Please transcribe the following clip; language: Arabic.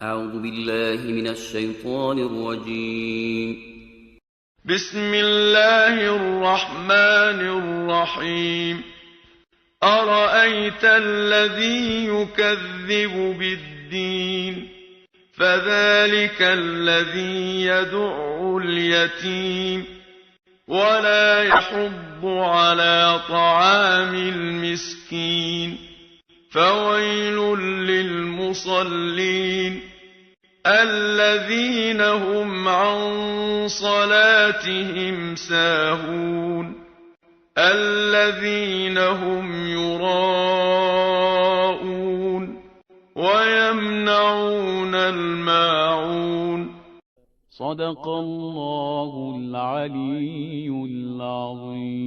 أعوذ بالله من الشيطان الرجيم. بسم الله الرحمن الرحيم. أرأيت الذي يكذب بالدين فذلك الذي يدع اليتيم ولا يحض على طعام المسكين فويل للمصلين الذين هم عن صلاتهم ساهون الذين هم يراءون ويمنعون الماعون. صدق الله العلي العظيم.